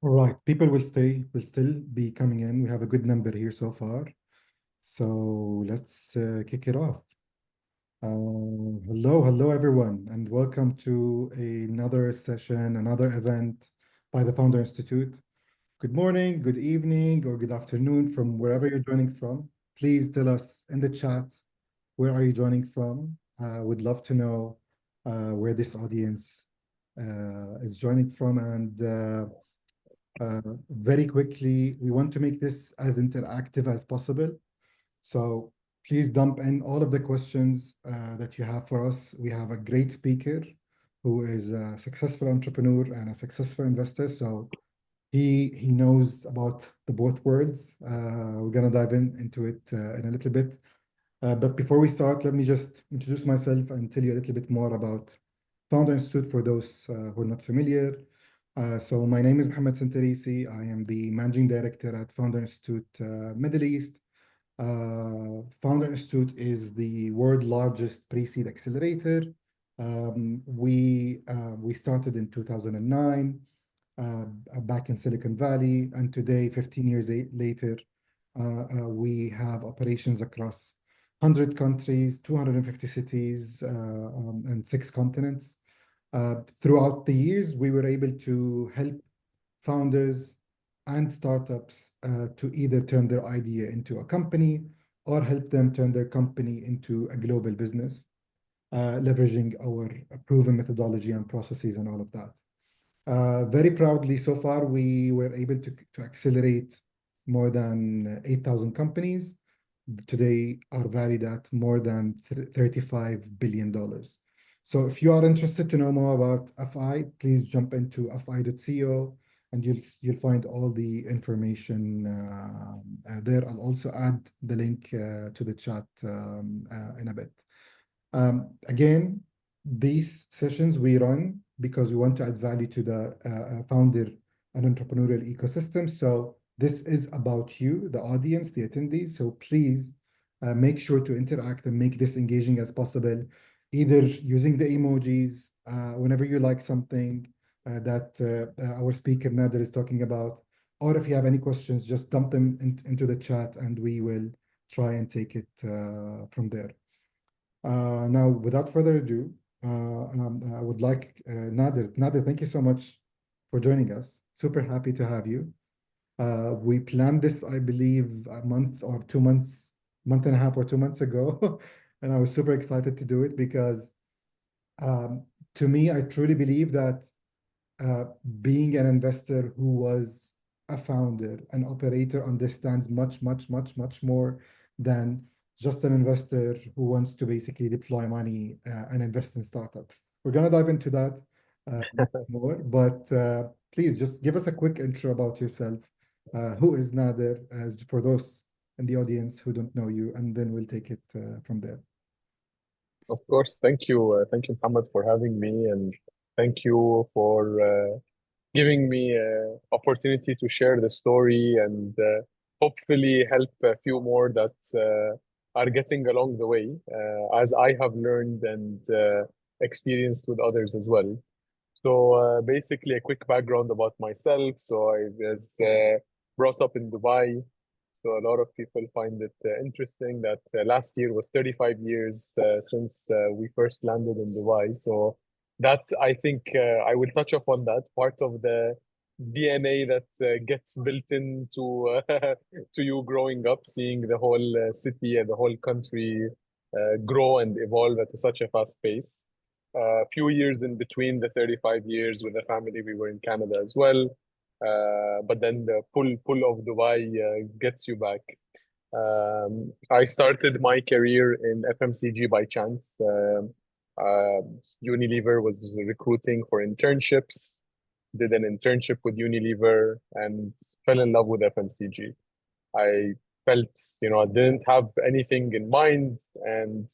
All right, people will still be coming in. We have a good number here so far. So let's kick it off. Hello everyone, and welcome to another session, another event by the Founder Institute. Good morning, good evening, or good afternoon from wherever you're joining from. Please tell us in the chat where are you joining from. Would love to know where this audience is joining from, and very quickly, we want to make this as interactive as possible. So please dump in all of the questions that you have for us. We have a great speaker who is a successful entrepreneur and a successful investor. So he knows about the both worlds. We're gonna dive into it in a little bit. But before we start, let me just introduce myself and tell you a little bit more about Founder Institute for those who are not familiar. So my name is Mohammed Santarisi. I am the managing director at Founder Institute Middle East. Founder Institute is the world largest pre-seed accelerator. We started in 2009 back in Silicon Valley, and today, 15 years later, we have operations across 100 countries, 250 cities, and 6 continents. Throughout the years, we were able to help founders and startups to either turn their idea into a company or help them turn their company into a global business, leveraging our proven methodology and processes and all of that. Very proudly, so far, we were able to accelerate more than 8,000 companies. Today are valued at more than $35 billion. So if you are interested to know more about FI, please jump into fi.co and you'll find all the information there. I'll also add the link to the chat in a bit. Again, these sessions we run because we want to add value to the founder and entrepreneurial ecosystem. So this is about you, the audience, the attendees. So please make sure to interact and make this engaging as possible, either using the emojis whenever you like something that our speaker Nader is talking about, or if you have any questions, just dump them into the chat and we will try and take it from there. Now, without further ado, I would like Nader. Nader, thank you so much for joining us. Super happy to have you. We planned this, I believe, a month or 2 months, month and a half or 2 months ago, and I was super excited to do it because um, to me, I truly believe that uh, being an investor who was a founder, an operator, understands much more than just an investor who wants to basically deploy money and invest in startups. We're going to dive into that uh, more, but please just give us a quick intro about yourself. Who is Nader, for those in the audience who don't know you, and then we'll take it from there. Of course, thank you, Muhammad, for having me, and thank you for giving me opportunity to share the story and hopefully help a few more that are getting along the way, as I have learned and experienced with others as well. So basically, a quick background about myself. So I was brought up in Dubai. So a lot of people find it interesting that last year was 35 years since we first landed in Dubai. So that I think I will touch upon that part of the DNA that gets built into to you growing up, seeing the whole city and the whole country grow and evolve at such a fast pace. A few years in between the 35 years with the family, we were in Canada as well. But then the pull of Dubai gets you back. I started my career in FMCG by chance. Unilever was recruiting for internships, did an internship with Unilever, and fell in love with FMCG. I felt, I didn't have anything in mind, and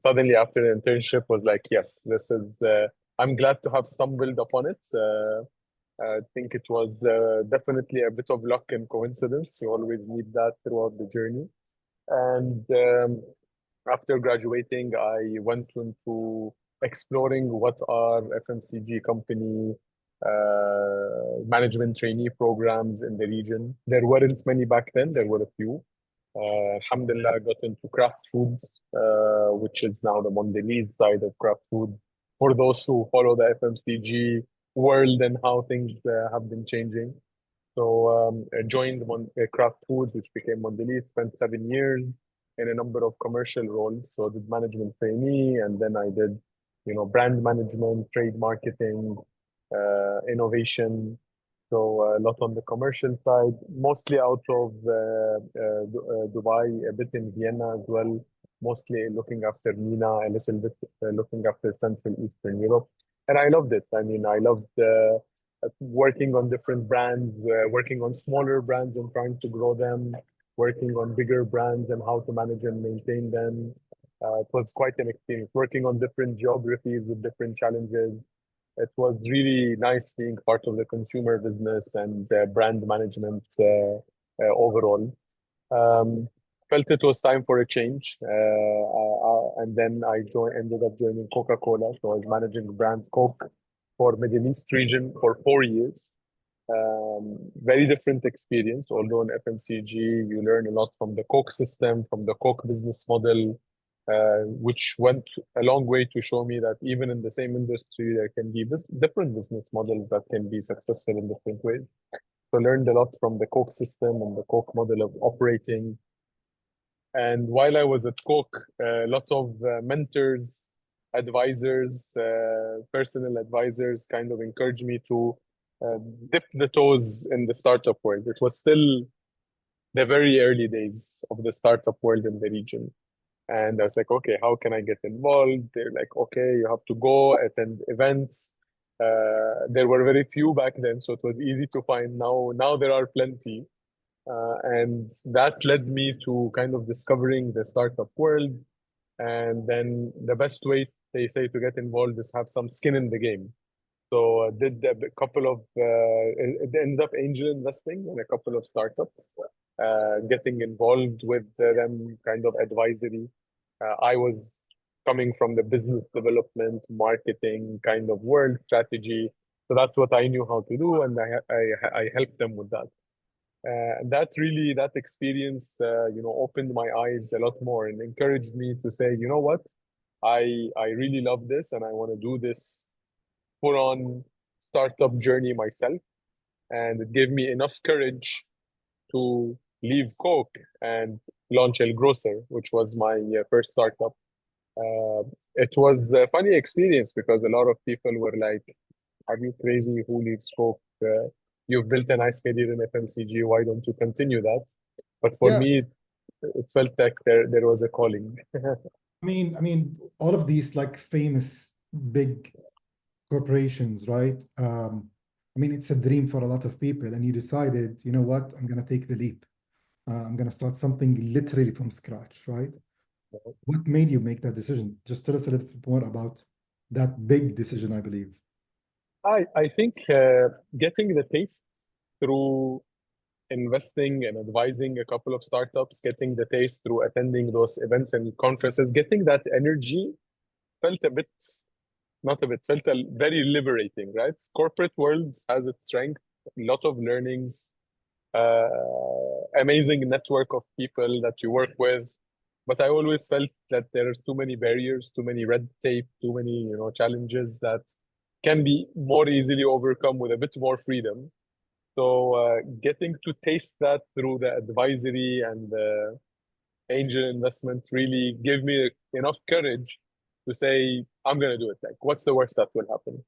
suddenly after the internship was like, yes, this is. I'm glad to have stumbled upon it. I think it was definitely a bit of luck and coincidence. You always need that throughout the journey. And after graduating, I went into exploring what are FMCG company, management trainee programs in the region. There weren't many back then, there were a few. Alhamdulillah, I got into craft foods, which is now the Mondelez side of craft foods. For those who follow the FMCG world and how things have been changing. So I joined Kraft Foods, which became Mondelez, spent 7 years in a number of commercial roles. So I did management trainee, and then I did, brand management, trade marketing, innovation. So a lot on the commercial side, mostly out of Dubai, a bit in Vienna as well, mostly looking after MENA, a little bit looking after Central Eastern Europe. And I loved it. I mean, I loved working on different brands, working on smaller brands and trying to grow them, working on bigger brands and how to manage and maintain them. It was quite an experience, working on different geographies with different challenges. It was really nice being part of the consumer business and brand management overall. Um, Felt it was time for a change, and then ended up joining Coca-Cola. So I was managing brand Coke for Middle East region for 4 years. Very different experience. Although in FMCG, you learn a lot from the Coke system, from the Coke business model, which went a long way to show me that even in the same industry, there can be different business models that can be successful in different ways. So learned a lot from the Coke system and the Coke model of operating. And while I was at Coke, a lot of mentors, advisors, personal advisors kind of encouraged me to dip the toes in the startup world. It was still the very early days of the startup world in the region. And I was like, okay, how can I get involved? They're like, okay, you have to go attend events. There were very few back then, so it was easy to find. Now there are plenty. And that led me to kind of discovering the startup world. And then the best way they say to get involved is have some skin in the game. So I did a couple of, it ended up angel investing in a couple of startups, getting involved with them kind of advisory. I was coming from the business development, marketing kind of world strategy. So that's what I knew how to do. And I helped them with that. That experience, opened my eyes a lot more and encouraged me to say, you know what, I really love this and I want to do this full on startup journey myself. And it gave me enough courage to leave Coke and launch El Grocer, which was my first startup. Uh, it was a funny experience because a lot of people were like, are you crazy? Who leaves Coke? You've built a nice career in FMCG. Why don't you continue that? But for Yeah, me, it felt like there was a calling. I mean, all of these like famous big corporations, right? I mean, it's a dream for a lot of people, and you decided, you know what, I'm gonna take the leap. I'm gonna start something literally from scratch, right? What made you make that decision? Just tell us a little bit more about that big decision, I believe. I think getting the taste through investing and advising a couple of startups, getting the taste through attending those events and conferences, getting that energy felt a bit, not a bit, felt very liberating, right? Corporate world has its strength, a lot of learnings, uh, amazing network of people that you work with. But I always felt that there are too many barriers, too many red tape, too many, challenges that can be more easily overcome with a bit more freedom. So getting to taste that through the advisory and the angel investment really gave me enough courage to say, I'm going to do it. Like, what's the worst that will happen?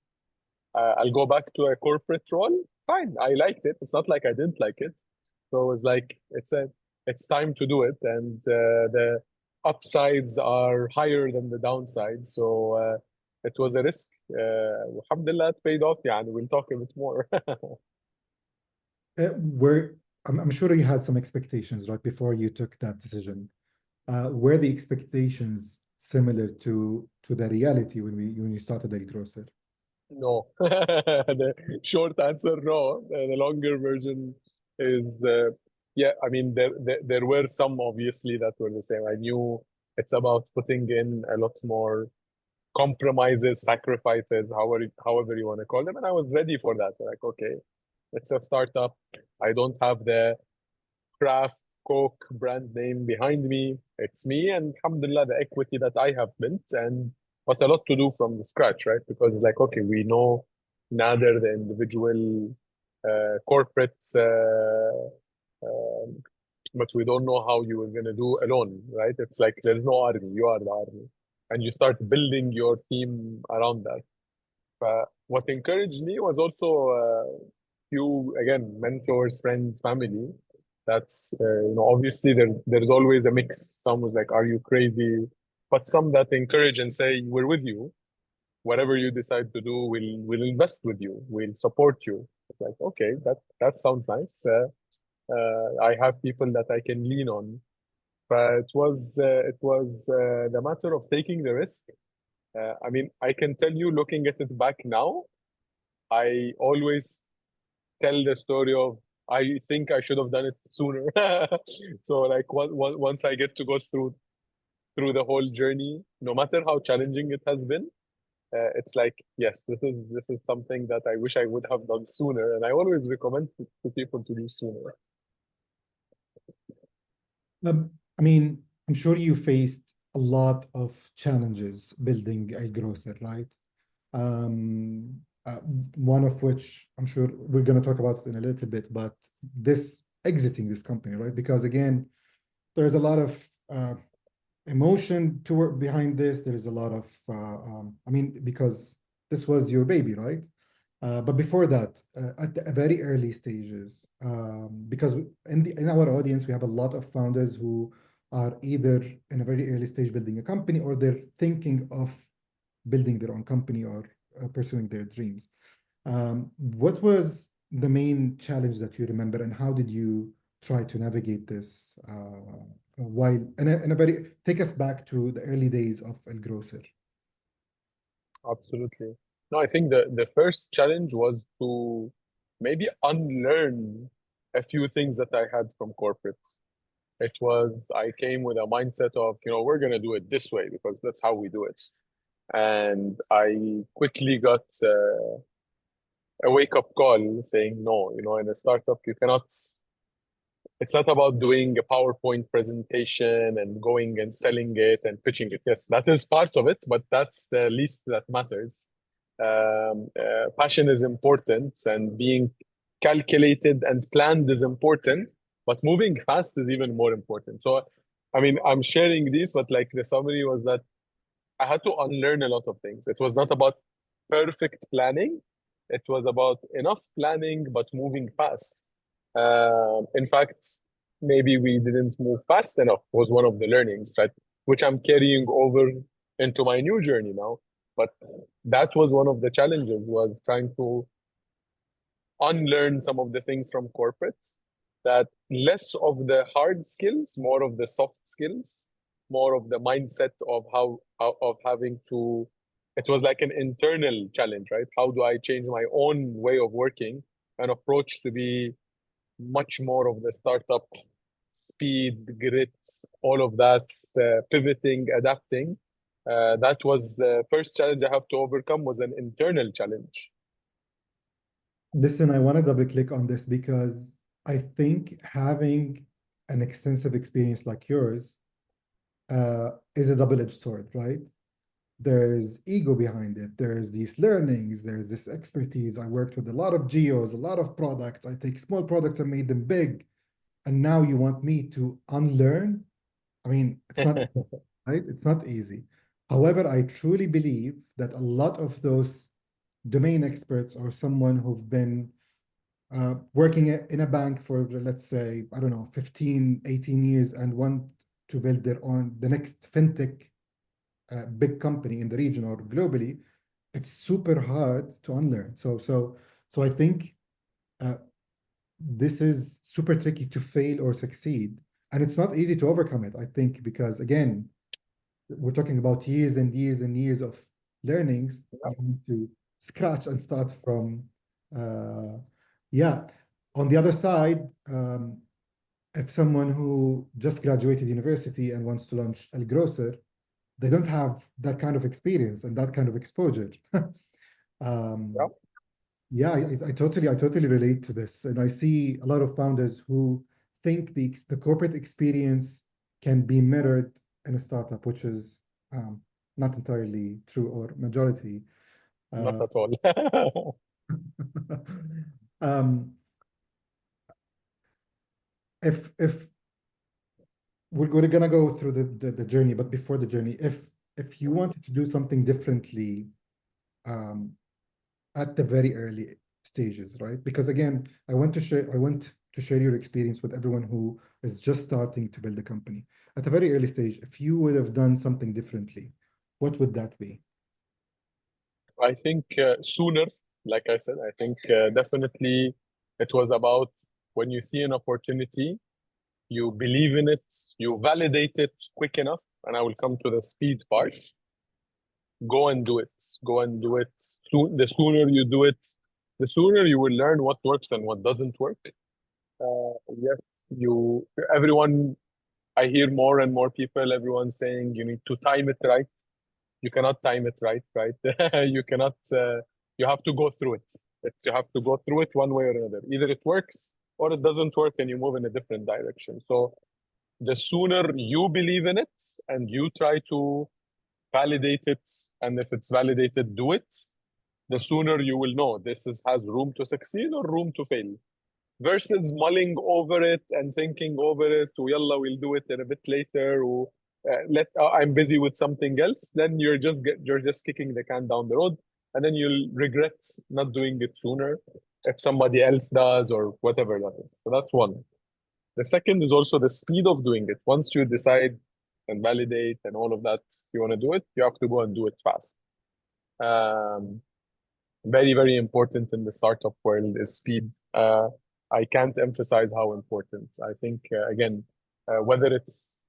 I'll go back to a corporate role. Fine. I liked it. It's not like I didn't like it. So it was like, it's time to do it. And the upsides are higher than the downsides. So it was a risk. Alhamdulillah, it paid off. Yeah, and we'll talk a bit more. Where I'm sure you had some expectations, right, before you took that decision. Were the expectations similar to the reality when you started El Grocer? No. The short answer, no. The longer version is, yeah, I mean, there were some obviously that were the same. I knew it's about putting in a lot more compromises, sacrifices, however you want to call them. And I was ready for that. Like, okay, it's a startup. I don't have the craft Coke brand name behind me. It's me and alhamdulillah, the equity that I have built and but a lot to do from the scratch, right? Because like, okay, we know neither the individual corporates, um, but we don't know how you are going to do alone, right? It's like there's no army, you are the army. And you start building your team around that. But what encouraged me was also few, again, mentors, friends, family. That's, obviously there's always a mix. Some was like, are you crazy? But some that encourage and say, we're with you. Whatever you decide to do, we'll invest with you. We'll support you. It's like, okay, that sounds nice. I have people that I can lean on. But it was the matter of taking the risk. I mean, I can tell you, looking at it back now, I always tell the story of I think I should have done it sooner. So like once I get to go through the whole journey, no matter how challenging it has been, it's like yes, this is something that I wish I would have done sooner, and I always recommend to people to do sooner. I mean, I'm sure you faced a lot of challenges building a grocer, right? Um, uh, One of which I'm sure we're going to talk about it in a little bit, but this exiting this company, right? Because again, there's a lot of emotion behind this. There is a lot of, I mean, because this was your baby, right? But before that, at the very early stages, because in our audience, we have a lot of founders who are either in a very early stage building a company or they're thinking of building their own company or pursuing their dreams. What was the main challenge that you remember, and how did you try to navigate this while in a very take us back to the early days of El Grocer. Absolutely. No, I think the first challenge was to maybe unlearn a few things that I had from corporates. It was I came with a mindset of, we're gonna do it this way because that's how we do it. And I quickly got a wake-up call saying, no, in a startup, it's not about doing a PowerPoint presentation and going and selling it and pitching it. Yes, that is part of it, but that's the least that matters. Passion is important and being calculated and planned is important, but moving fast is even more important. So, I mean, I'm sharing this, but like the summary was that I had to unlearn a lot of things. It was not about perfect planning. It was about enough planning, but moving fast. In fact, maybe we didn't move fast enough was one of the learnings, right? Which I'm carrying over into my new journey now. But that was one of the challenges was trying to unlearn some of the things from corporates that less of the hard skills, more of the soft skills, more of the mindset of of having to it was like an internal challenge, right? How do I change my own way of working and approach to be much more of the startup speed, grit, all of that, pivoting, adapting. That was the first challenge I have to overcome was an internal challenge. Listen, I want to double click on this because I think having an extensive experience like yours is a double-edged sword, right? There's ego behind it. There's these learnings. There's this expertise. I worked with a lot of geos, a lot of products. I take small products and made them big. And now you want me to unlearn? I mean, it's not right. It's not easy. However, I truly believe that a lot of those domain experts or someone who've been working in a bank for, let's say, I don't know, 15, 18 years and want to build the next fintech big company in the region or globally, it's super hard to unlearn. So I think uh, this is super tricky to fail or succeed, and it's not easy to overcome it. I think because again, we're talking about years and years and years of learnings. You need to scratch and start from, uh, yeah. On the other side, if someone who just graduated university and wants to launch El Grocer, they don't have that kind of experience and that kind of exposure. Yeah, Um, yeah, I totally relate to this, and I see a lot of founders who think the corporate experience can be mirrored in a startup, which is um, not entirely true or majority. not Uh, at all. um, if we're gonna go through the journey, but before the journey, if you wanted to do something differently um, at the very early stages, right? Because again, I want to share your experience with everyone who is just starting to build a company. At a very early stage, if you would have done something differently, what would that be? I think sooner, like I said, I think definitely it was about when you see an opportunity, you believe in it, you validate it quick enough, and I will come to the speed part. Go and do it. Go and do it. The sooner you do it, the sooner you will learn what works and what doesn't work. Yes, everyone, I hear more and more people, everyone saying you need to time it right. You cannot time it right? You cannot, you have to go through it. You have to go through it one way or another. Either it works or it doesn't work and you move in a different direction. So the sooner you believe in it and you try to validate it, and if it's validated, do it, the sooner you will know has room to succeed or room to fail. Versus mulling over it and thinking over it, yalla, we'll do it in a bit later, or I'm busy with something else. Then you're just kicking the can down the road, and then you'll regret not doing it sooner if somebody else does or whatever that is. So that's one. The second is also the speed of doing it. Once you decide and validate and all of that, you want to do it, you have to go and do it fast. Um, Very, very important in the startup world is speed. I can't emphasize how important. I think, again, whether it's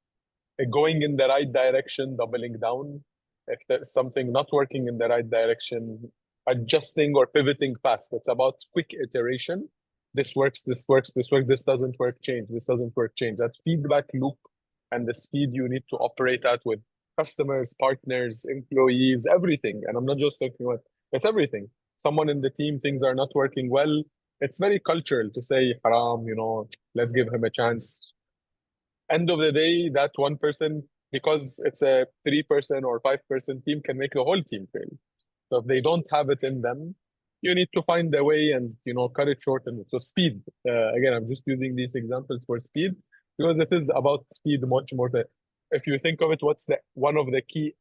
going in the right direction, doubling down, if there's something not working in the right direction, adjusting or pivoting fast. It's about quick iteration. This works, this works, this works, this doesn't work, change, this doesn't work, change. That feedback loop and the speed you need to operate at with customers, partners, employees, everything. And I'm not just talking about it's everything. Someone in the team, things are not working well. It's very cultural to say, haram, let's give him a chance. End of the day, that one person, because it's a 3-person or 5-person team, can make the whole team fail. So if they don't have it in them, you need to find a way and cut it short. And so speed. Again, I'm just using these examples for speed because it is about speed much more than. If you think of it, what's the one of the key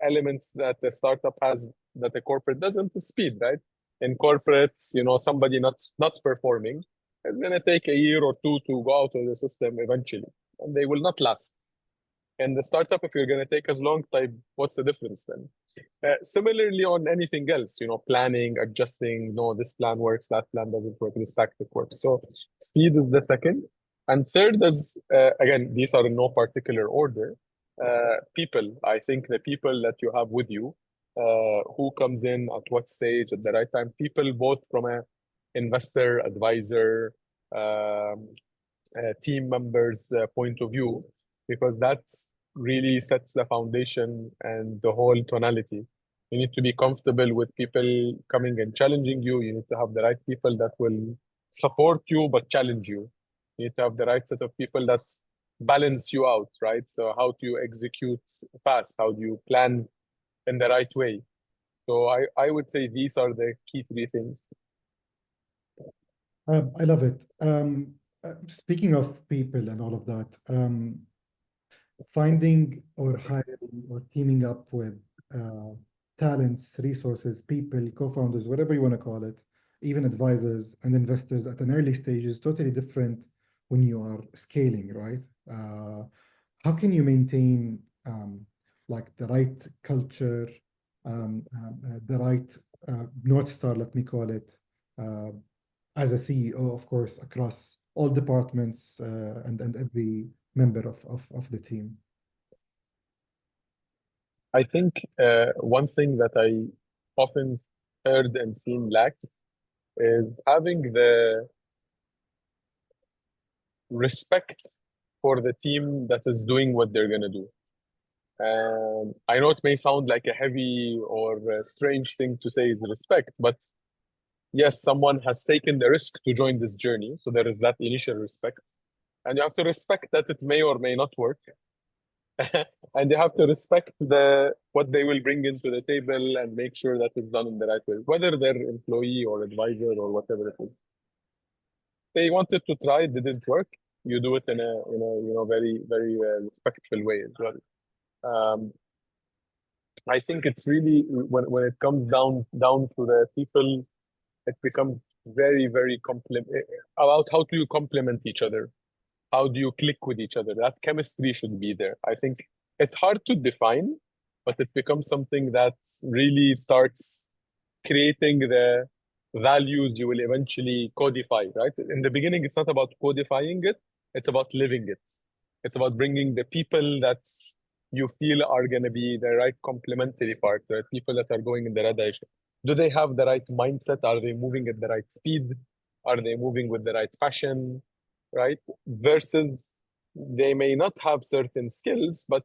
elements that a startup has that a corporate doesn't is speed, right? In corporates, somebody not performing is going to take a year or two to go out of the system eventually, and they will not last. And the startup, if you're going to take as long time, what's the difference then? Similarly, on anything else, planning, adjusting, no, this plan works, that plan doesn't work, this tactic works. So speed is the second. And third is, again, these are in no particular order. People, I think the people that you have with you, who comes in at what stage at the right time, people both from a investor, advisor, um, team members' point of view, because that really sets the foundation and the whole tonality. You need to be comfortable with people coming and challenging you. You need to have the right people that will support you but challenge you. You need to have the right set of people that balance you out, right? So how do you execute fast? How do you plan in the right way? So I would say these are the key three things. I love it. Speaking of people and all of that, finding or hiring or teaming up with uh, talents, resources, people, co-founders, whatever you want to call it, even advisors and investors at an early stage is totally different when you are scaling, right? How can you maintain like the right culture, the right North Star, let me call it, uh, as a CEO, of course, across all departments and every member of the team. I think one thing that I often heard and seen lacks is having the respect for the team that is doing what they're going to do. I know it may sound like a heavy or a strange thing to say is respect, but yes, someone has taken the risk to join this journey. So there is that initial respect. And you have to respect that it may or may not work. And you have to respect what they will bring into the table and make sure that it's done in the right way, whether they're employee or advisor or whatever it is. They wanted to try, it didn't work. You do it in a very very respectful way as well. Um, I think it's really when it comes down to the people, it becomes very very about how do you complement each other, how do you click with each other. That chemistry should be there. I think it's hard to define, but it becomes something that really starts creating the values you will eventually codify, right? In the beginning, it's not about codifying it, it's about living it. It's about bringing the people that you feel are going to be the right complementary parts, right? People that are going in the right direction. Do they have the right mindset? Are they moving at the right speed? Are they moving with the right passion? Right? Versus they may not have certain skills, but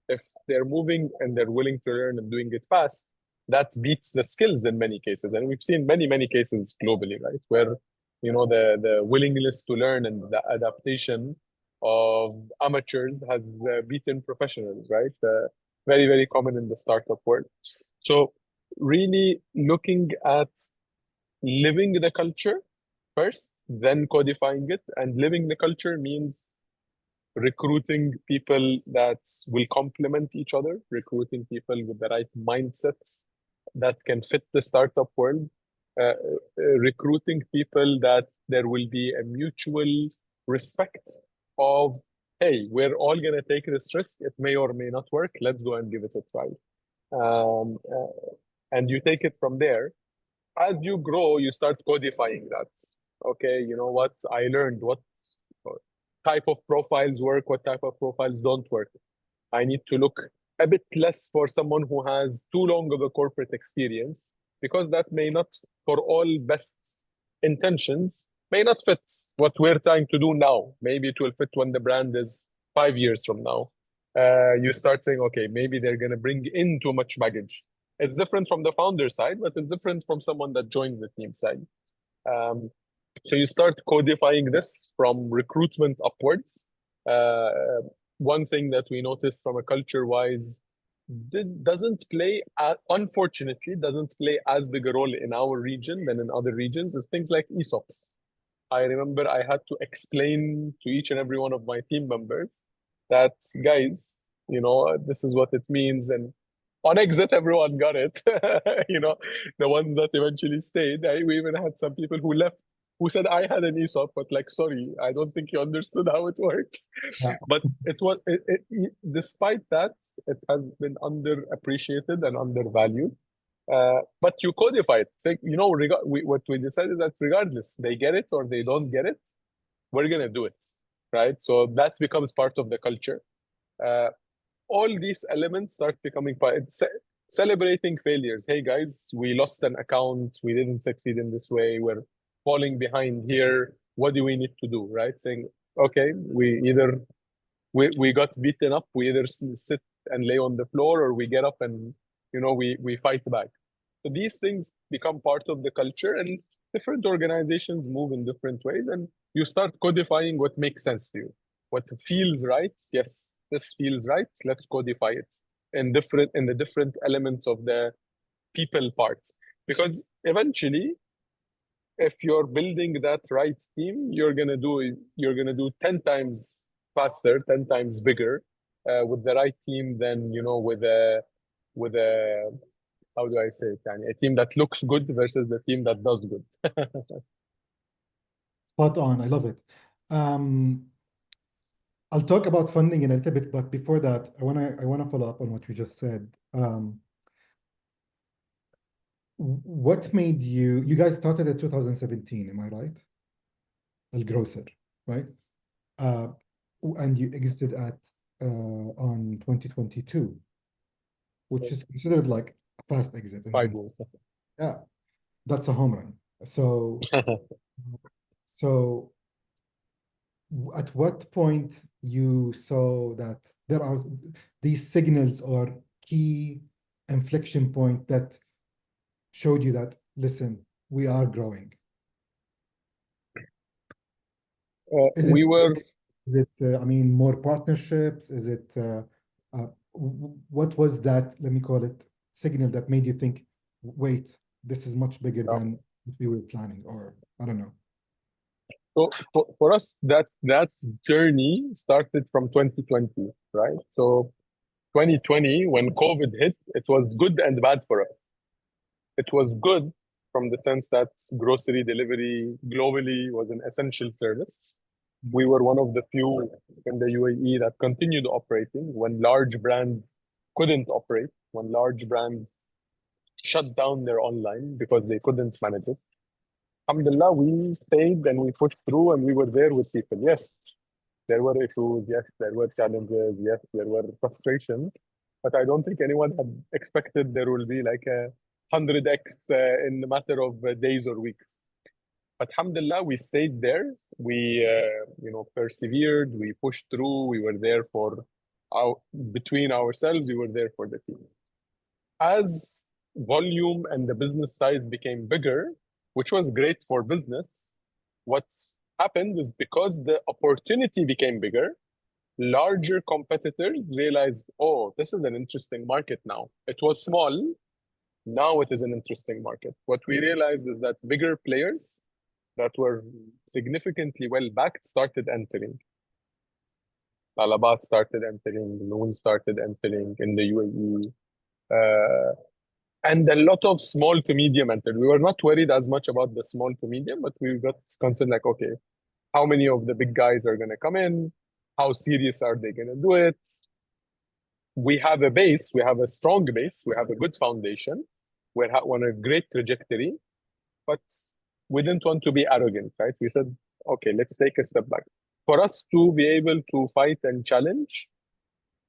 if they're moving and they're willing to learn and doing it fast, that beats the skills in many cases. And we've seen many cases globally, right? Where, the willingness to learn and the adaptation of amateurs has beaten professionals, right? Very common in the startup world. So really looking at living the culture first, then codifying it. And living the culture means recruiting people that will complement each other, recruiting people with the right mindsets that can fit the startup world, recruiting people that there will be a mutual respect of, hey, we're all going to take this risk. It may or may not work. Let's go and give it a try. And you take it from there. As you grow, you start codifying that. Okay, you know what? I learned what type of profiles work, what type of profiles don't work. I need to look a bit less for someone who has too long of a corporate experience, because that may not, for all best intentions, may not fit what we're trying to do now. Maybe it will fit when the brand is 5 years from now. You start saying, okay, maybe they're going to bring in too much baggage. It's different from the founder side, but it's different from someone that joins the team side. Um, so you start codifying this from recruitment upwards. Uh, One thing that we noticed from a culture-wise unfortunately, doesn't play as big a role in our region than in other regions, is things like ESOPs. I remember I had to explain to each and every one of my team members that, guys, this is what it means. And on exit, everyone got it. The ones that eventually stayed. We even had some people who left who said, I had an ESOP, but like, sorry, I don't think you understood how it works. Yeah. But despite that, it has been underappreciated and undervalued. But you codify it. So, what we decided that regardless, they get it or they don't get it, we're going to do it. Right? So that becomes part of the culture. All these elements start becoming part. Celebrating failures. Hey guys, we lost an account. We didn't succeed in this way. We're falling behind here. What do we need to do? Right? Saying, okay, we got beaten up. We either sit and lay on the floor, or we get up and we fight back. So these things become part of the culture, and different organizations move in different ways, and you start codifying what makes sense to you. What feels right? Yes, this feels right. Let's codify it in the different elements of the people part. Because eventually, if you're building that right team, you're gonna do 10 times faster, 10 times bigger, with the right team than with a how do I say it? A team that looks good versus the team that does good. Spot on. I love it. I'll talk about funding in a little bit, but before that, I wanna follow up on what you just said. What made you guys started in 2017, am I right? El Grocer, right? And you exited on 2022, which is considered like a fast exit. 5 years. Yeah, that's a home run. So at what point you saw that there are these signals or key inflection point that showed you that, listen, we are growing? Is it We were I mean, more partnerships? Is it what was that, let me call it, signal that made you think, wait, this is much bigger uh, than what we were planning, or I don't know. so for us that journey started from 2020, right? So 2020, when COVID hit, it was good and bad for us. It was good from the sense that grocery delivery globally was an essential service. We were one of the few in the UAE that continued operating when large brands couldn't operate, when large brands shut down their online because they couldn't manage it. Alhamdulillah, we stayed and we pushed through and we were there with people. Yes, there were issues. Yes, there were challenges. Yes, there were frustrations. But I don't think anyone had expected there will be like a 100x in a matter of days or weeks. But alhamdulillah, we stayed there. We, persevered. We pushed through. We were there for our, between ourselves. We were there for the team. As volume and the business size became bigger, which was great for business, what happened is because the opportunity became bigger, larger competitors realized, oh, this is an interesting market now. It was small, now it is an interesting market. What we realized is that bigger players that were significantly well backed started entering. Talabat started entering, Noon started entering in the UAE. And a lot of small to medium entered. We were not worried as much about the small to medium, but we got concerned like, okay, how many of the big guys are going to come in? How serious are they going to do it? We have a base, we have a strong base, we have a good foundation, we're on a great trajectory, but we didn't want to be arrogant, right? We said, okay, let's take a step back. For us to be able to fight and challenge,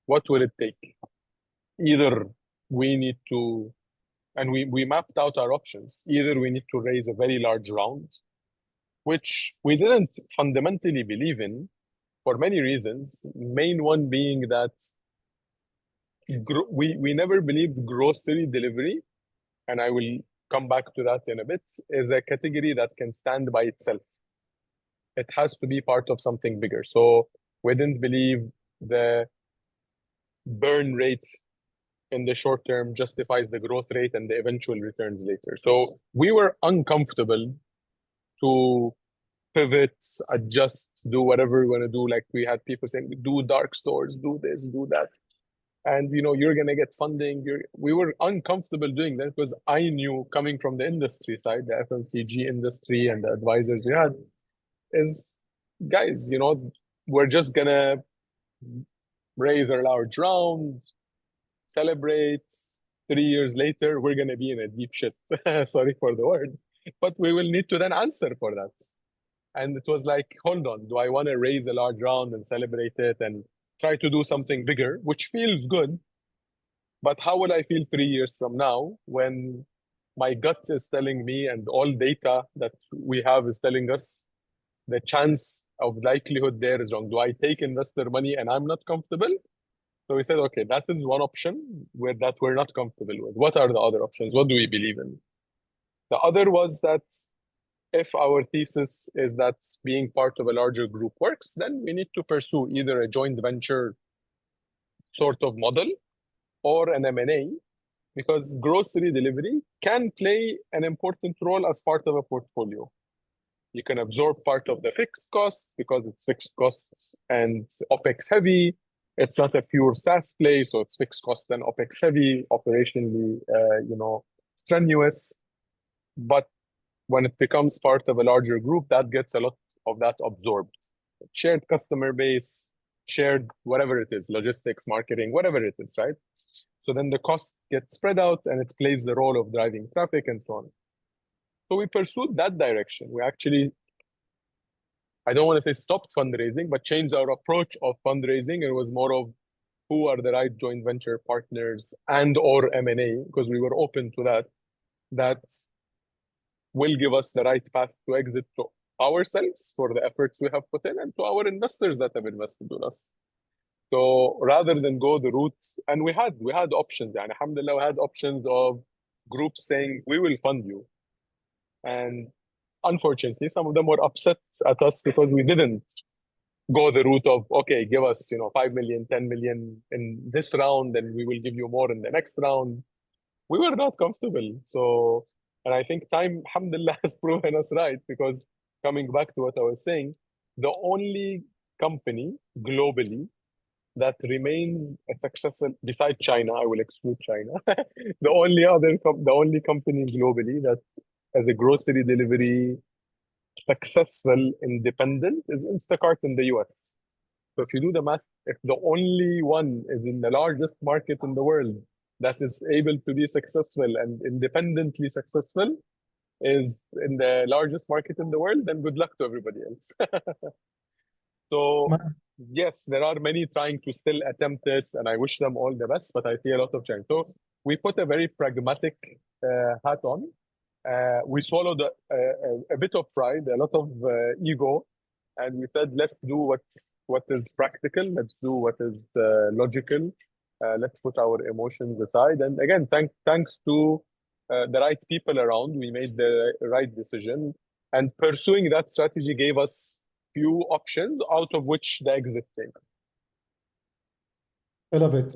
what will it take? Either we need to, and we mapped out our options. Either we need to raise a very large round, which we didn't fundamentally believe in for many reasons. Main one being that we never believed grocery delivery, and I will come back to that in a bit, is a category that can stand by itself. It has to be part of something bigger. So we didn't believe the burn rate in the short term justifies the growth rate and the eventual returns later. So we were uncomfortable to pivot, adjust, do whatever we want to do. Like we had people saying, do dark stores, do this, do that. And you're gonna get funding. We were uncomfortable doing that because I knew, coming from the industry side, the FMCG industry and the advisors we had, is guys, we're just gonna raise a large round, celebrate. 3 years later, we're gonna be in a deep shit. Sorry for the word, but we will need to then answer for that. And it was like, hold on, do I want to raise a large round and celebrate it and try to do something bigger, which feels good? But how will I feel 3 years from now when my gut is telling me and all data that we have is telling us the chance of likelihood there is wrong? Do I take investor money and I'm not comfortable? So we said, okay, that is one option that we're not comfortable with. What are the other options? What do we believe in? The other was that if our thesis is that being part of a larger group works, then we need to pursue either a joint venture sort of model or an M&A, because grocery delivery can play an important role as part of a portfolio. You can absorb part of the fixed costs because it's fixed costs and OPEX heavy. It's not a pure SaaS play, so it's fixed cost and OPEX heavy, operationally, strenuous. But when it becomes part of a larger group, that gets a lot of that absorbed. Shared customer base, shared whatever it is, logistics, marketing, whatever it is, right? So then the cost gets spread out and it plays the role of driving traffic and so on. So we pursued that direction. We actually, I don't want to say stopped fundraising, but changed our approach of fundraising. It was more of who are the right joint venture partners and or M&A, because we were open to that. That will give us the right path to exit to ourselves for the efforts we have put in and to our investors that have invested with us. So rather than go the route, and we had options, and alhamdulillah, we had options of groups saying we will fund you, and unfortunately, some of them were upset at us because we didn't go the route of, okay, give us 5 million, 10 million in this round, and we will give you more in the next round. We were not comfortable. So, and I think time, alhamdulillah, has proven us right, because coming back to what I was saying, the only company globally that remains a successful, besides China, I will exclude China, the only company globally that as a grocery delivery successful independent is Instacart in the US. So if you do the math, if the only one is in the largest market in the world that is able to be successful and independently successful is in the largest market in the world, then good luck to everybody else. So Ma- yes, there are many trying to still attempt it, and I wish them all the best, but I see a lot of change. So we put a very pragmatic hat on. We swallowed a bit of pride, a lot of ego, and we said, let's do what is practical, let's do what is logical, let's put our emotions aside. And again, thanks to the right people around, we made the right decision. And pursuing that strategy gave us few options, out of which the exit came. I love it.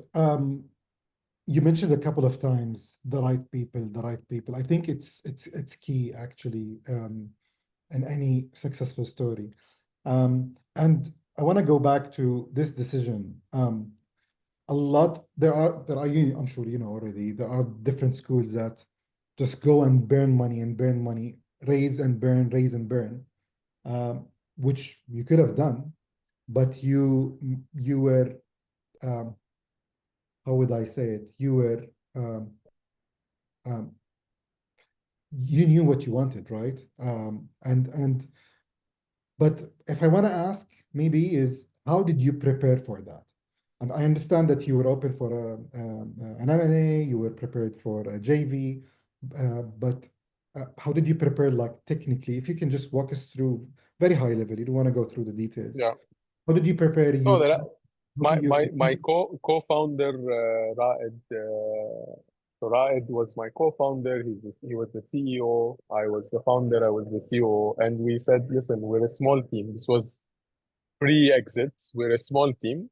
You mentioned a couple of times the right people, the right people. I think it's key actually, in any successful story. And I want to go back to this decision. A lot there are I'm sure you know already, there are different schools that just go and burn money, raise and burn, raise and burn, which you could have done, but you were, um, how would I say it? Um, um, you knew what you wanted, right? And but if I want to ask, maybe is how did you prepare for that? And I understand that you were open for an M&A, you were prepared for a JV, but how did you prepare, like technically? If you can just walk us through very high level, you don't want to go through the details. Yeah. How did you prepare No, you? How do you? my co-founder Raed. So Raed was my co-founder. He was the CEO. I was the founder. I was the COO. And we said, listen, we're a small team. This was pre-exit. We're a small team.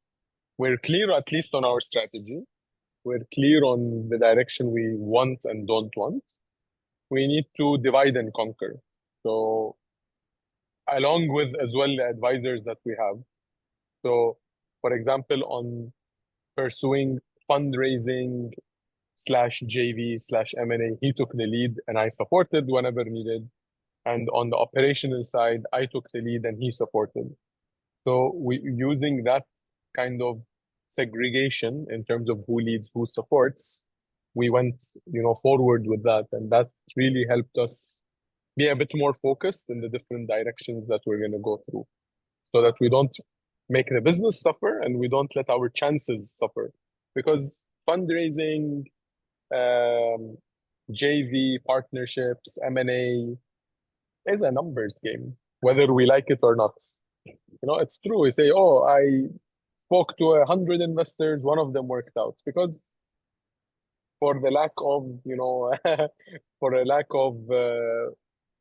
We're clear at least on our strategy. We're clear on the direction we want and don't want. We need to divide and conquer. So along with as well the advisors that we have. So for example, on pursuing fundraising slash JV slash M&A, he took the lead and I supported whenever needed. And on the operational side, I took the lead and he supported. So we using that kind of segregation in terms of who leads, who supports, we went, forward with that. And that really helped us be a bit more focused in the different directions that we're going to go through, so that we don't make the business suffer and we don't let our chances suffer. Because fundraising, um, JV partnerships, M&A is a numbers game, whether we like it or not. It's true. We say, oh, I spoke to 100 investors, one of them worked out, because for the lack of, for a lack of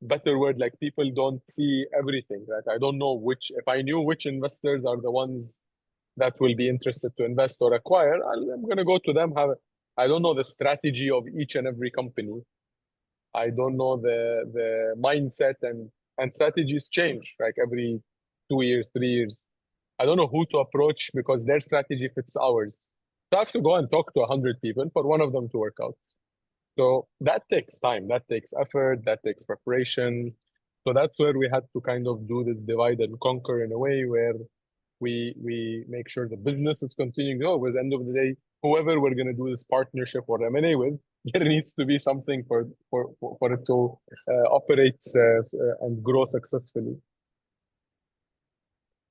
better word, like people don't see everything, right? I don't know if I knew which investors are the ones that will be interested to invest or acquire, I'm going to go to them. I don't know the strategy of each and every company. I don't know the mindset, and strategies change like every 2 years, 3 years. I don't know who to approach because their strategy fits ours. So I have to go and talk to 100 people for one of them to work out. So that takes time, that takes effort, that takes preparation. So that's where we had to kind of do this divide and conquer in a way where we make sure the business is continuing to go. Because at the end of the day, whoever we're going to do this partnership or M&A with, there needs to be something for it to operate and grow successfully.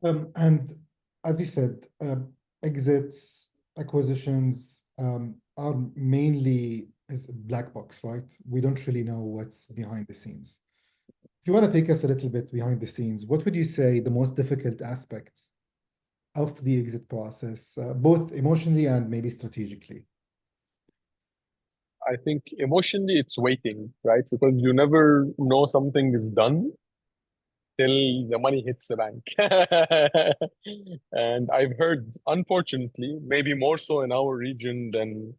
And as you said, exits, acquisitions, are mainly is black box, right? We don't really know what's behind the scenes. If you want to take us a little bit behind the scenes, what would you say the most difficult aspects of the exit process, both emotionally and maybe strategically? I think emotionally it's waiting, right? Because you never know something is done till the money hits the bank. And I've heard, unfortunately, maybe more so in our region than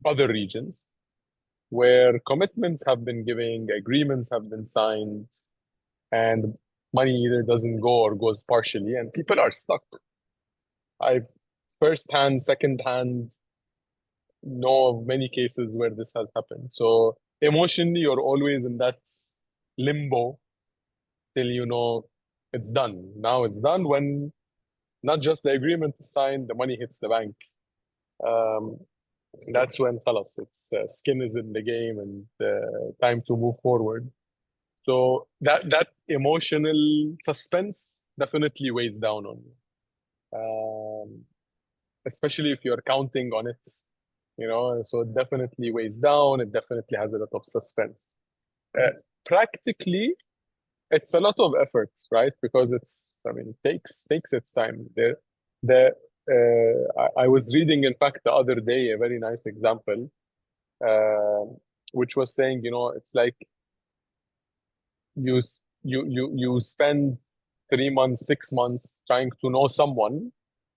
other regions, where commitments have been given, agreements have been signed, and money either doesn't go or goes partially, and people are stuck. I've first-hand, second-hand know of many cases where this has happened. So emotionally, you're always in that limbo till you know it's done. Now it's done when not just the agreement is signed, the money hits the bank. Um, that's when خلاص, it's skin is in the game and time to move forward. So that emotional suspense definitely weighs down on you, especially if you're counting on it, you know. So it definitely weighs down. It definitely has a lot of suspense. Practically, it's a lot of effort, right? Because it's, I mean, takes its time. I was reading, in fact, the other day, a very nice example, uh, which was saying, you know, it's like you spend 3 months, 6 months trying to know someone,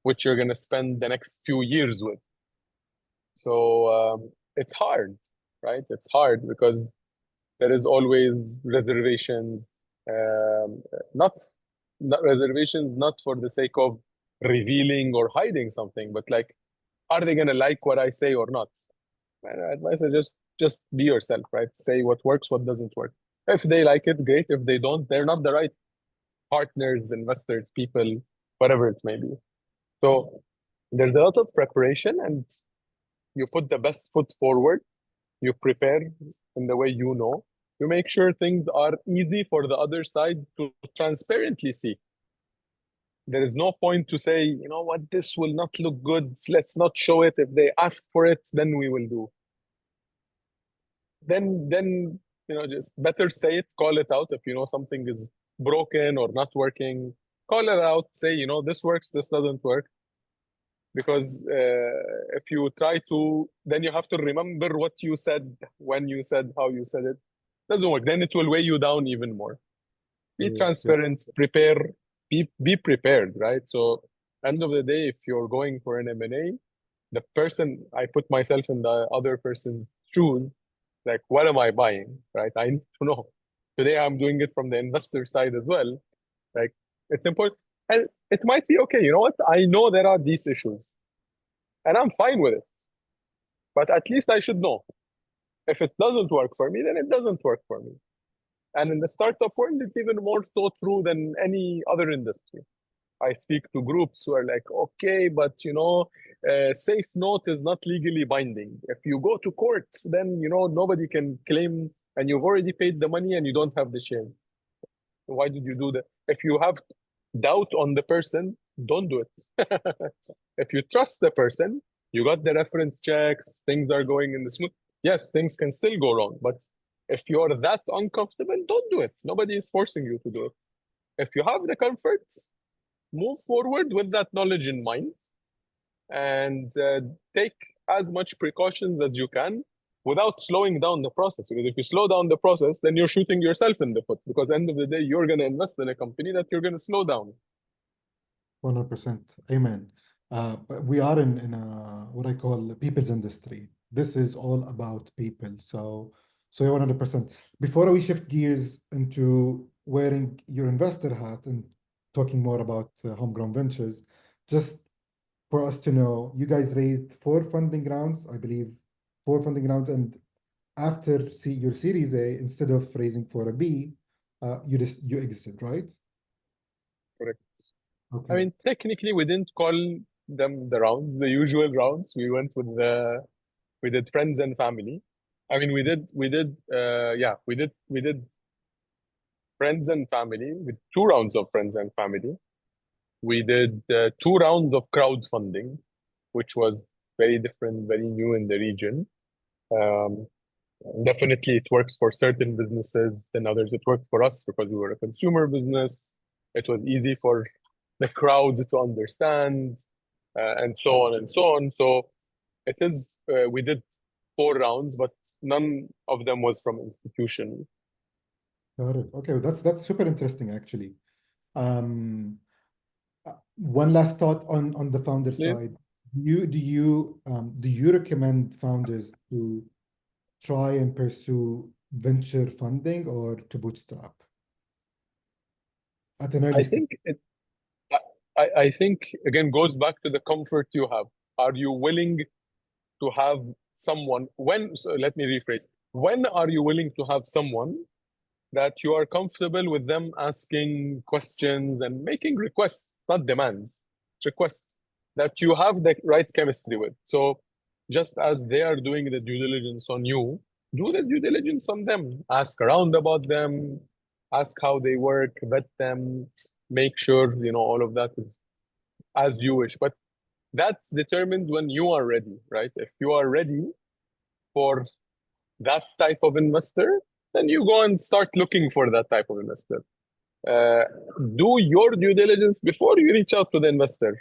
which you're gonna spend the next few years with. So it's hard, right? It's hard because there is always reservations, um, not not reservations, not for the sake of revealing or hiding something, but like, are they gonna like what I say or not? My advice is just be yourself, right? Say what works, what doesn't work. If they like it, great. If they don't, they're not the right partners, investors, people, whatever it may be. So there's a lot of preparation, and you put the best foot forward. You prepare in the way you know. You make sure things are easy for the other side to transparently see. There is no point to say, you know what, this will not look good. Let's not show it. If they ask for it, then we will do. Then you know, just better say it, call it out. If you know something is broken or not working, call it out. Say, you know, this works, this doesn't work. Because if you try to, then you have to remember what you said, when you said, how you said it. Doesn't work. Then it will weigh you down even more. Be Yeah. transparent, prepare, be prepared, right? So end of the day, if you're going for an M&A, the person, I put myself in the other person's shoes, like, what am I buying, right? I need to know. Today I'm doing it from the investor side as well. Like, it's important. And it might be okay, you know what? I know there are these issues and I'm fine with it. But at least I should know. If it doesn't work for me, then it doesn't work for me. And in the startup world, it's even more so true than any other industry. I speak to groups who are like, okay, but you know, safe note is not legally binding. If you go to court, then you know nobody can claim, and you've already paid the money and you don't have the shares. Why did you do that? If you have doubt on the person, don't do it. If you trust the person, you got the reference checks, things are going in the smooth. Yes, things can still go wrong, but if you're that uncomfortable, don't do it. Nobody is forcing you to do it. If you have the comfort, move forward with that knowledge in mind, and take as much precautions as you can without slowing down the process. Because if you slow down the process, then you're shooting yourself in the foot. Because at the end of the day, you're going to invest in a company that you're going to slow down. 100%. Amen. But we are in a, what I call people's industry. This is all about people. So yeah, 100%. Before we shift gears into wearing your investor hat and talking more about homegrown ventures, just for us to know, you guys raised four funding rounds, I believe, four funding rounds, and after your Series A, instead of raising for a B, you exit, right? Correct. I Okay. mean, technically, we didn't call them the rounds, the usual rounds. We went with we did friends and family. I mean, we did friends and family with 2 rounds of friends and family. We did 2 rounds of crowdfunding, which was very different, very new in the region. Um, Definitely, it works for certain businesses than others. It worked for us because we were a consumer business. It was easy for the crowd to understand, and so on and so on. So it is, we did 4 rounds, but none of them was from institution. Got it. Okay, well, that's super interesting actually. One last thought on the founder Please. side. Do you recommend founders to try and pursue venture funding or to bootstrap at an early I stage? think it, I think again goes back to the comfort you have. Are you willing to have someone so let me rephrase. When are you willing to have someone that you are comfortable with them asking questions and making requests, not demands, requests that you have the right chemistry with? So just as they are doing the due diligence on you, do the due diligence on them. Ask around about them, ask how they work, vet them, make sure all of that is as you wish. But that's determined when you are ready, right? If you are ready for that type of investor, then you go and start looking for that type of investor. Uh, do your due diligence before you reach out to the investor.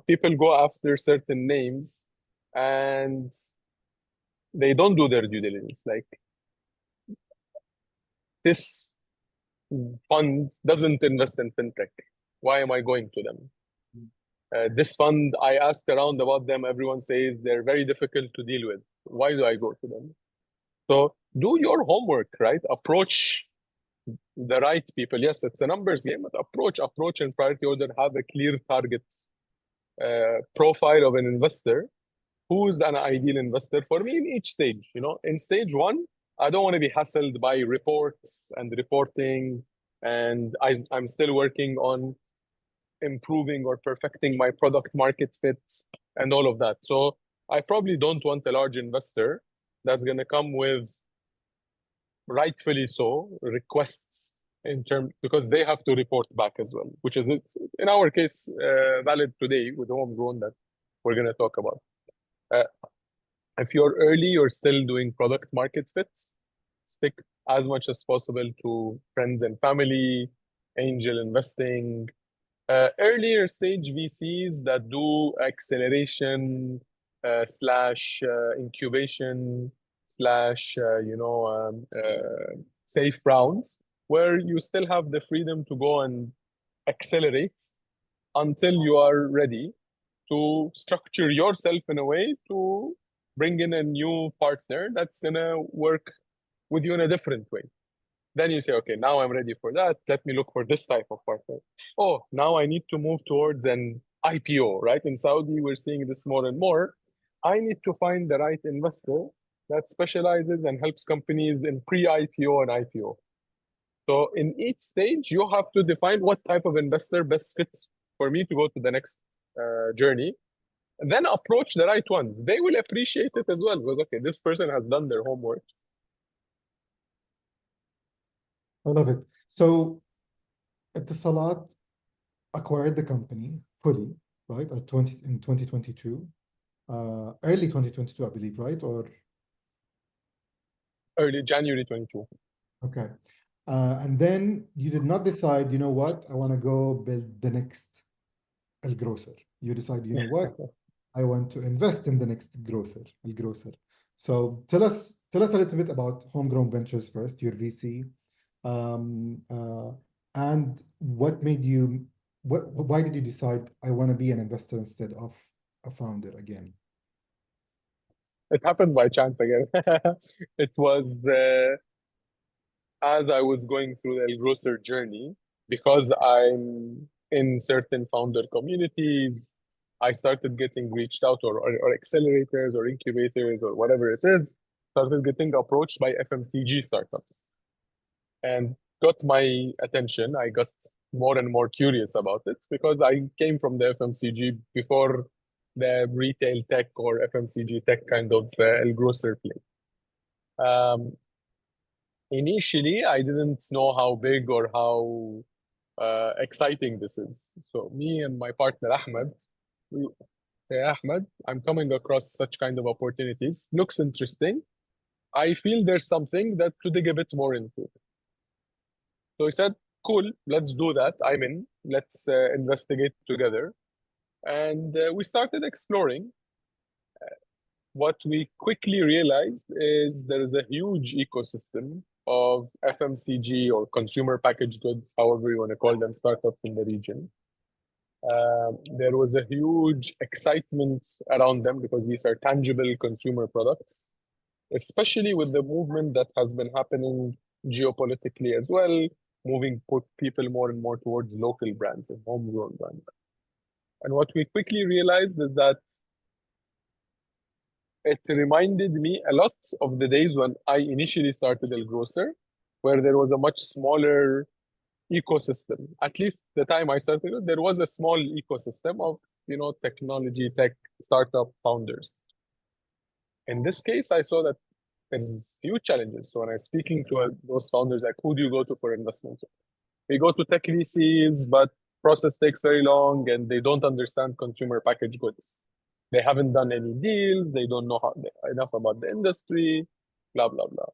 People go after certain names and they don't do their due diligence. Like, this fund doesn't invest in fintech. Why am I going to them? This fund, I asked around about them. Everyone says they're very difficult to deal with. Why do I go to them? So do your homework, right? Approach the right people. Yes, it's a numbers game, but approach in priority order. Have a clear target profile of an investor. Who's an ideal investor for me in each stage? In stage one, I don't want to be hassled by reports and reporting, and I'm still working on improving or perfecting my product market fits and all of that. So I probably don't want a large investor that's going to come with, rightfully so, requests because they have to report back as well, which is in our case valid today with homegrown that we're going to talk about. If you're early, you're still doing product market fits, stick as much as possible to friends and family, angel investing, earlier stage VCs that do acceleration slash incubation slash safe rounds, where you still have the freedom to go and accelerate until you are ready to structure yourself in a way to bring in a new partner that's gonna work with you in a different way. Then you say, okay, now I'm ready for that. Let me look for this type of partner. Oh, now I need to move towards an IPO, right? In Saudi, we're seeing this more and more. I need to find the right investor that specializes and helps companies in pre-IPO and IPO. So in each stage, you have to define what type of investor best fits for me to go to the next journey. And then approach the right ones. They will appreciate it as well because, okay, this person has done their homework. I love it. So Salat acquired the company fully, right? In 2022, early 2022, I believe, right? Or Early January 22. okay. And then you did not decide, you know what, I want to go build the next El Grocer. You decide, you know what, I want to invest in the next El Grocer. So tell us a little bit about Homegrown Ventures first, your VC, and what made you, why did you decide I want to be an investor instead of a founder again? It happened by chance again. It was as I was going through the El Grocer journey, because I'm in certain founder communities, I started getting reached out or accelerators or incubators or whatever it is, started getting approached by FMCG startups and got my attention. I got more and more curious about it because I came from the FMCG before the retail tech or FMCG tech kind of El Grocer play. Initially, I didn't know how big or how exciting this is. So me and my partner Ahmed, we say, Ahmed, I'm coming across such kind of opportunities. Looks interesting. I feel there's something that to dig a bit more into. So he said, cool, let's do that. I'm in. let's investigate together. And we started exploring. What we quickly realized is there is a huge ecosystem of FMCG or consumer packaged goods, however you want to call them, startups in the region. There was a huge excitement around them because these are tangible consumer products, especially with the movement that has been happening geopolitically as well, moving people more and more towards local brands and homegrown brands. And what we quickly realized is that it reminded me a lot of the days when I initially started El Grocer, where there was a much smaller ecosystem. At least the time I started, there was a small ecosystem of, technology, tech, startup founders. In this case, I saw that there's huge challenges. So when I'm speaking to those founders, like, who do you go to for investment? We go to tech VCs, but process takes very long and they don't understand consumer packaged goods. They haven't done any deals. They don't know enough about the industry, blah, blah, blah.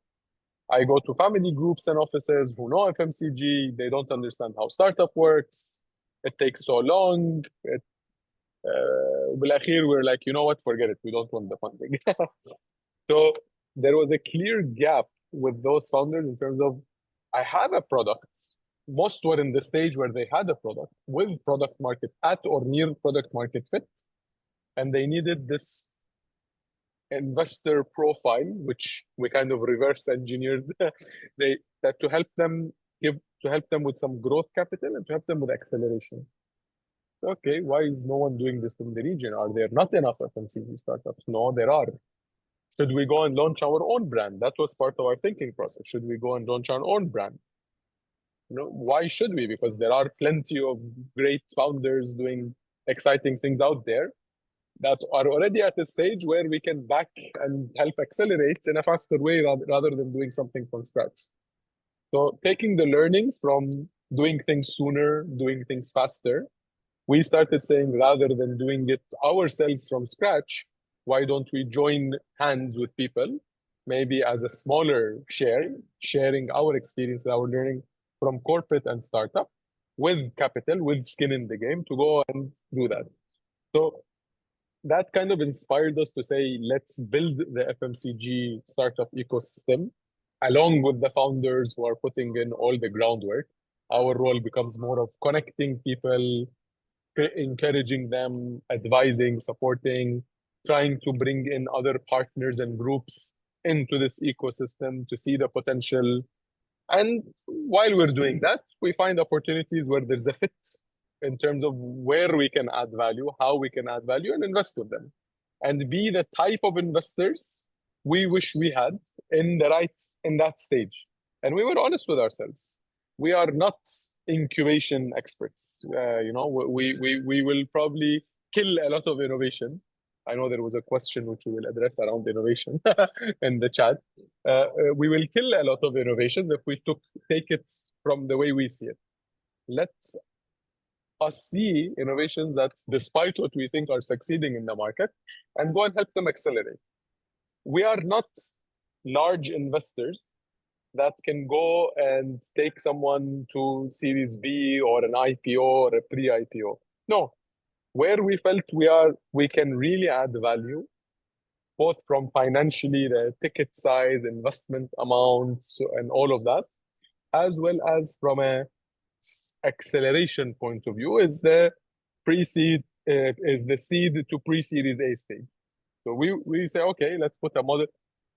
I go to family groups and offices who know FMCG. They don't understand how startup works. It takes so long. بالأخير, we're like, you know what, forget it. We don't want the funding. So there was a clear gap with those founders in terms of, I have a product. Most were in the stage where they had a product with product market at or near product market fit. And they needed this investor profile, which we kind of reverse engineered, that to help them with some growth capital and to help them with acceleration. Okay, why is no one doing this in the region? Are there not enough FMCG startups? No, there are. Should we go and launch our own brand? That was part of our thinking process. Should we go and launch our own brand? Why should we? Because there are plenty of great founders doing exciting things out there that are already at a stage where we can back and help accelerate in a faster way rather than doing something from scratch. So taking the learnings from doing things sooner, doing things faster, we started saying, rather than doing it ourselves from scratch, why don't we join hands with people, maybe as a smaller sharing our experience, our learning from corporate and startup with capital, with skin in the game to go and do that. So that kind of inspired us to say, let's build the FMCG startup ecosystem along with the founders who are putting in all the groundwork. Our role becomes more of connecting people, encouraging them, advising, supporting, trying to bring in other partners and groups into this ecosystem to see the potential. And while we're doing that, we find opportunities where there's a fit in terms of where we can add value, how we can add value, and invest with them. And be the type of investors we wish we had in that stage. And we were honest with ourselves. We are not incubation experts. We will probably kill a lot of innovation. I know there was a question which we will address around innovation in the chat. We will kill a lot of innovation if we take it from the way we see it. Let's us see innovations that, despite what we think are succeeding in the market, and go and help them accelerate. We are not large investors that can go and take someone to Series B or an IPO or a pre-IPO. No, where we felt we can really add value, both from financially the ticket size, investment amounts, and all of that, as well as from a acceleration point of view, is the pre-seed, is the seed to pre-series A stage. So we say, okay, let's put a model.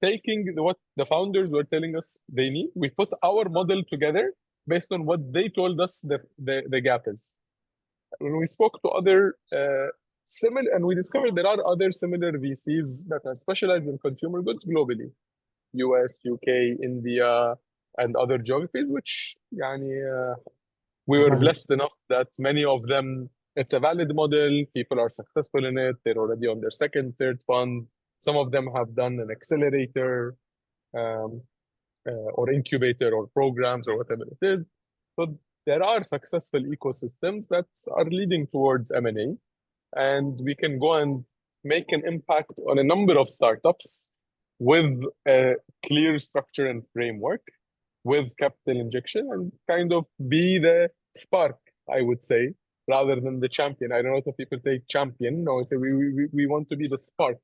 Taking what the founders were telling us they need, we put our model together based on what they told us the gap is. When we spoke to other similar, and we discovered there are other similar VCs that are specialized in consumer goods globally, US, UK, India, and other geographies, which we were blessed enough that many of them, it's a valid model, people are successful in it, they're already on their second, third fund. Some of them have done an accelerator or incubator or programs or whatever it is. So there are successful ecosystems that are leading towards M&A, and we can go and make an impact on a number of startups with a clear structure and framework, with capital injection, and kind of be the spark I would say, rather than the champion. I don't know if people take champion. No, so we want to be the spark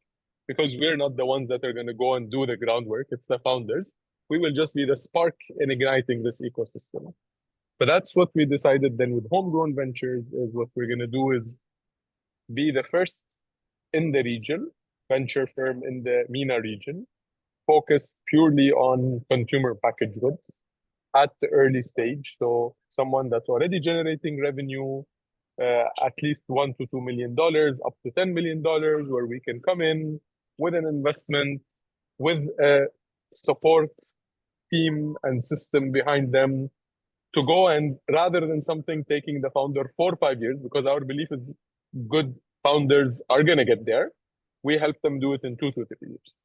because we're not the ones that are going to go and do the groundwork. It's the founders. We will just be the spark in igniting this ecosystem. But that's what we decided then with Homegrown Ventures is what we're going to do is be the first in the region, venture firm in the MENA region, focused purely on consumer packaged goods at the early stage. So someone that's already generating revenue, at least $1 to $2 million, up to $10 million, where we can come in with an investment, with a support team and system behind them to go and rather than something taking the founder 4 or 5 years, because our belief is good founders are going to get there, we help them do it in 2 to 3 years.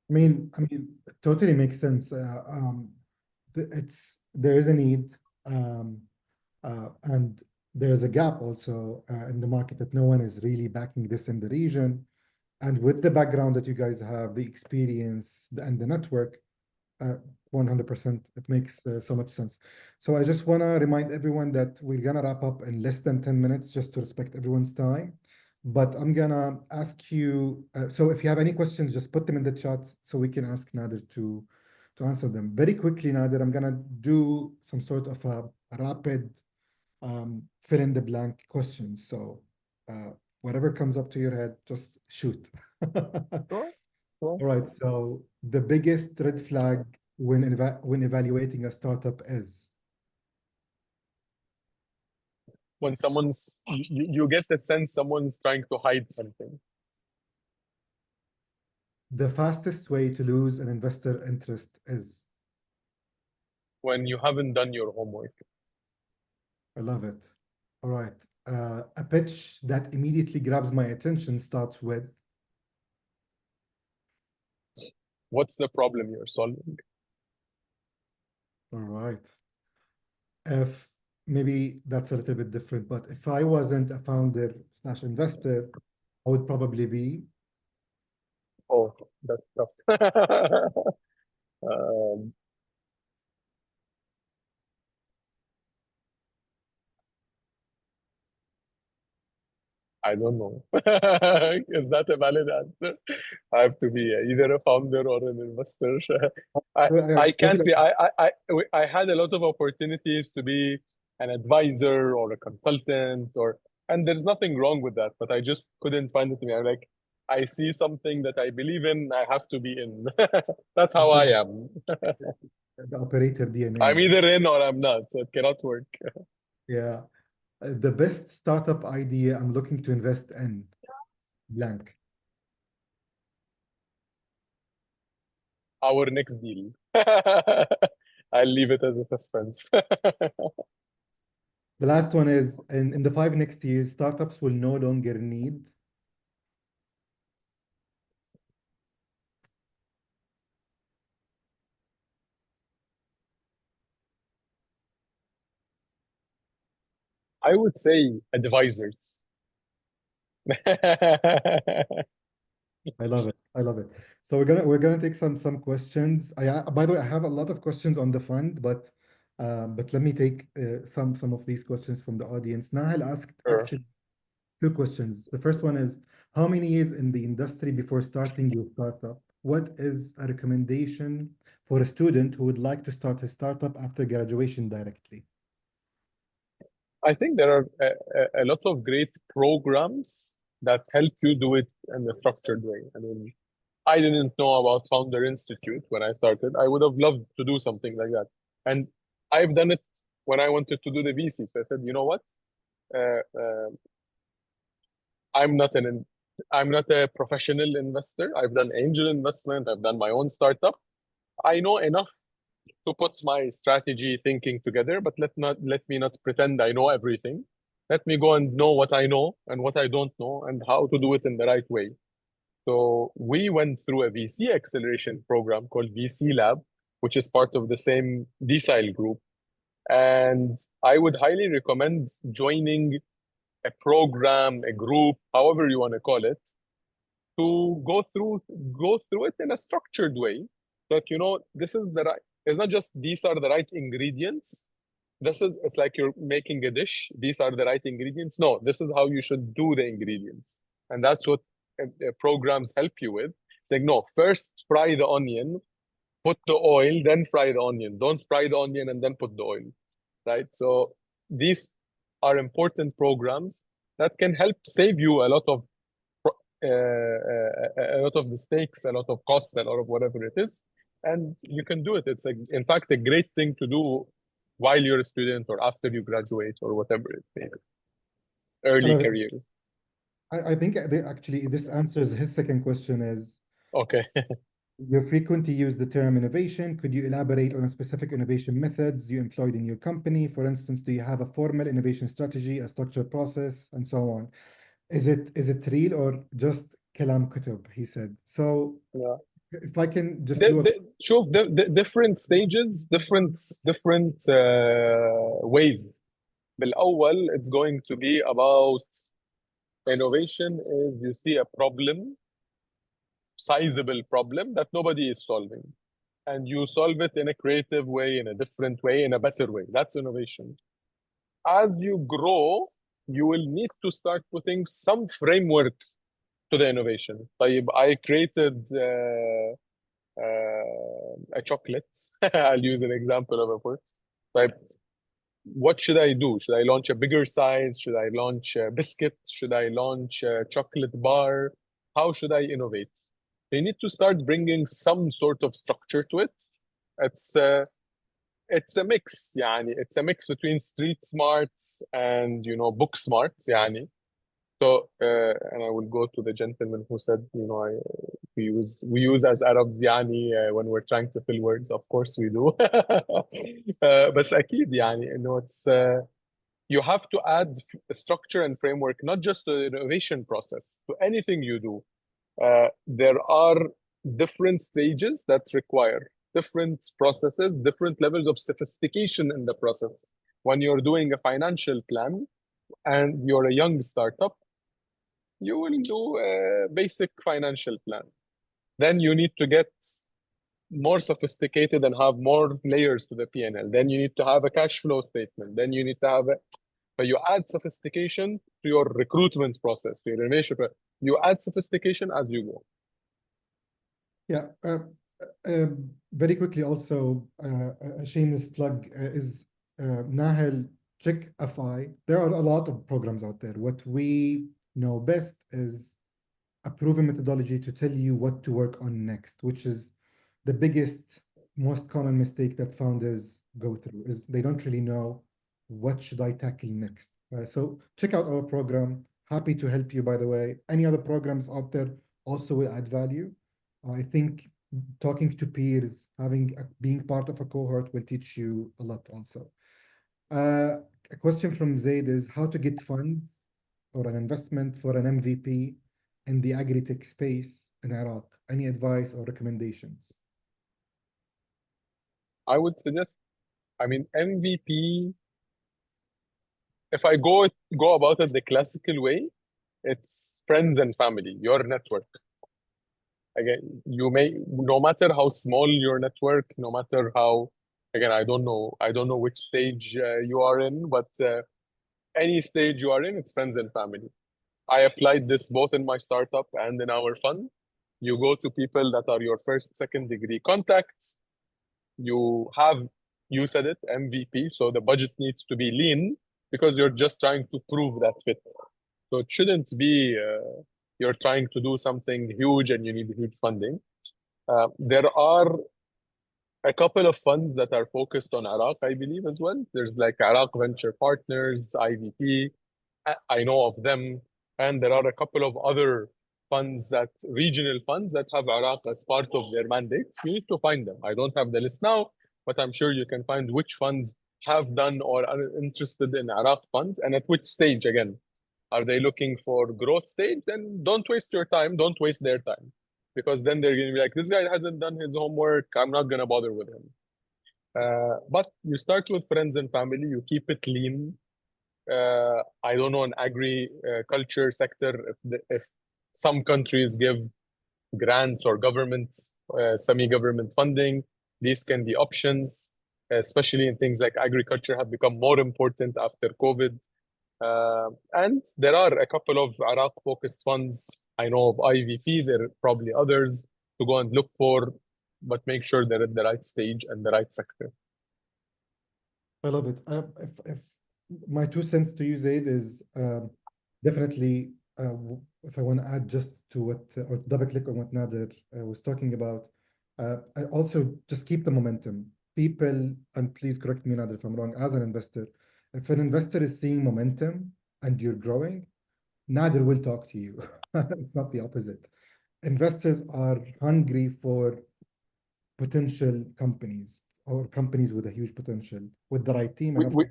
It totally makes sense. There is a need, and there is a gap also in the market that no one is really backing this in the region. And with the background that you guys have, the experience and the network, 100%, it makes so much sense. So I just want to remind everyone that we're gonna wrap up in less than 10 minutes just to respect everyone's time. But I'm gonna ask you, so if you have any questions, just put them in the chat so we can ask Nader to answer them. Very quickly, Nader, I'm gonna do some sort of a rapid fill in the blank questions. So whatever comes up to your head, just shoot. Sure, sure. All right, so the biggest red flag when evaluating a startup is When you get the sense someone's trying to hide something. the fastest way to lose an investor interest is. When you haven't done your homework. I love it. All right, a pitch that immediately grabs my attention starts with. What's the problem you're solving? All right. If maybe that's a little bit different, but if I wasn't a founder slash investor, I would probably be. Oh, that's tough. um, I don't know. Is that a valid answer? I have to be either a founder or an investor. I I I can't totally. be. I had a lot of opportunities to be an advisor or a consultant and there's nothing wrong with that, but I just couldn't find it in me. I'm like, I see something that I believe in, I have to be in. That's how It's I am. the operator DNA. I'm either in or I'm not, so it cannot work. Yeah. The best startup idea I'm looking to invest in, blank. Our next deal. I'll leave it as a suspense. The last one is in the 5 next years, startups will no longer need. I would say advisors. I love it. I love it. So we're gonna take some questions. By the way, I have a lot of questions on the fund, but let me take some of these questions from the audience. Nahal asked Sure. actually two questions. The first one is, how many years in the industry before starting your startup? What is a recommendation for a student who would like to start his startup after graduation directly? I think there are a lot of great programs that help you do it in a structured way. I mean, I didn't know about Founder Institute when I started. I would have loved to do something like that. And I've done it when I wanted to do the VC. So I said, you know what? Uh, uh, I'm not an I'm not a professional investor. I've done angel investment. I've done my own startup. I know enough to put my strategy thinking together, but let me not pretend I know everything. Let me go and know what I know and what I don't know and how to do it in the right way. So we went through a VC acceleration program called VC Lab, which is part of the same Decile group. And I would highly recommend joining a program, a group, however you want to call it, to go through it in a structured way. That this is the right. It's not just these are the right ingredients. it's like you're making a dish. These are the right ingredients. No, this is how you should do the ingredients. And that's what programs help you with. It's like, no, first fry the onion, put the oil, then fry the onion. Don't fry the onion and then put the oil, right? So these are important programs that can help save you a lot of mistakes, a lot of cost, a lot of whatever it is, and you can do it. It's like, in fact, a great thing to do while you're a student or after you graduate or whatever it may be, early Uh, career. I think actually this answers his second question is, Okay. you frequently use the term innovation. Could you elaborate on a specific innovation methods you employed in your company? For instance, do you have a formal innovation strategy, a structured process, and so on? Is it real or just kalam kutub, he said. So Yeah. if I can just do a شوف different stages, different ways. بالأول, it's going to be about innovation is you see a problem, sizable problem that nobody is solving, and you solve it in a creative way, in a different way, in a better way. That's innovation. As you grow, you will need to start putting some framework to the innovation. طيب, I created a chocolate. I'll use an example of a word. طيب, what should I do? Should I launch a bigger size? Should I launch a biscuit? Should I launch a chocolate bar? How should I innovate? You need to start bringing some sort of structure to it. It's it's a mix, يعني. It's a mix between street smart and book smart, يعني. So and I will go to the gentleman who said, we use as Arabs, يعني, when we're trying to fill words. Of course we do. بس أكيد يعني إنه it's you have to add structure and framework not just to the innovation process, to anything you do. There are different stages that require different processes, different levels of sophistication in the process. When you're doing a financial plan and you're a young startup, you will do a basic financial plan. Then you need to get more sophisticated and have more layers to the P&L. Then you need to have a cash flow statement. Then you need to have but you add sophistication to your recruitment process, to your innovation. You add sophistication as you go. Yeah. Very quickly also, a shameless plug is Nahel, check FI. There are a lot of programs out there. What we know best is a proven methodology to tell you what to work on next, which is the biggest, most common mistake that founders go through, is they don't really know what should I tackle next. So check out our program. Happy to help you, by the way. Any other programs out there also will add value. I think talking to peers, being part of a cohort will teach you a lot also. A question from Zaid is how to get funds or an investment for an MVP in the agri-tech space in Iraq. Any advice or recommendations? I would suggest, MVP, if I go about it the classical way, it's friends and family, your network. Again, no matter how small your network, no matter how, again, I don't know which stage you are in, but any stage you are in, it's friends and family. I applied this both in my startup and in our fund. You go to people that are your first, second degree contacts. You said it, MVP, so the budget needs to be lean because you're just trying to prove that fit. So it shouldn't be you're trying to do something huge and you need huge funding. There are a couple of funds that are focused on Iraq, I believe, as well. There's like Iraq Venture Partners, IVP. I know of them. And there are a couple of other regional funds that have Iraq as part of their mandates. You need to find them. I don't have the list now, but I'm sure you can find which funds have done or are interested in Iraq funds and at which stage, again. Are they looking for growth stage? Then don't waste your time. Don't waste their time. Because then they're going to be like, this guy hasn't done his homework. I'm not going to bother with him. But you start with friends and family. You keep it lean. I don't know, an agriculture sector, if some countries give grants or semi-government funding, these can be options. especially in things like agriculture, have become more important after COVID. And there are a couple of Iraq-focused funds. I know of IVP, there are probably others to go and look for, but make sure they're at the right stage and the right sector. I love it. If my 2 cents to you, Zaid, is definitely if I want to add just to what or double click on what Nader was talking about, I also just keep the momentum. People, and please correct me, Nader, if I'm wrong, as an investor, if an investor is seeing momentum and you're growing, Nader will talk to you. It's not the opposite. Investors are hungry for potential companies or companies with a huge potential with the right team and of course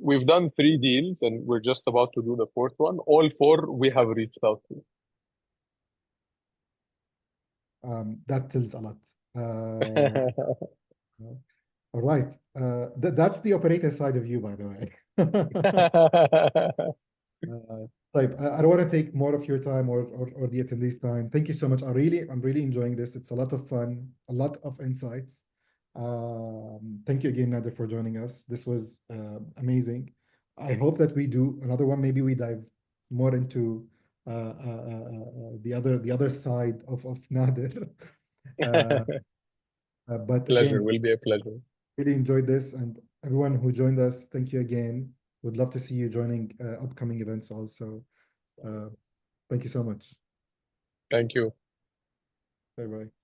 We've done 3 deals and we're just about to do the fourth one. All 4 we have reached out to. that tells a lot. Uh, all right. That's the operator side of you, by the way. Type. I don't want to take more of your time or the attendees' time. Thank you so much. I'm really enjoying this. It's a lot of fun, a lot of insights. Thank you again, Nader, for joining us. This was amazing. I hope that we do another one. Maybe we dive more into the other side of Nader. Uh, but Pleasure, again, will be a pleasure. really enjoyed this, and everyone who joined us, thank you again. Would love to see you joining upcoming events also. Uh, Thank you so much. Thank you. Bye bye.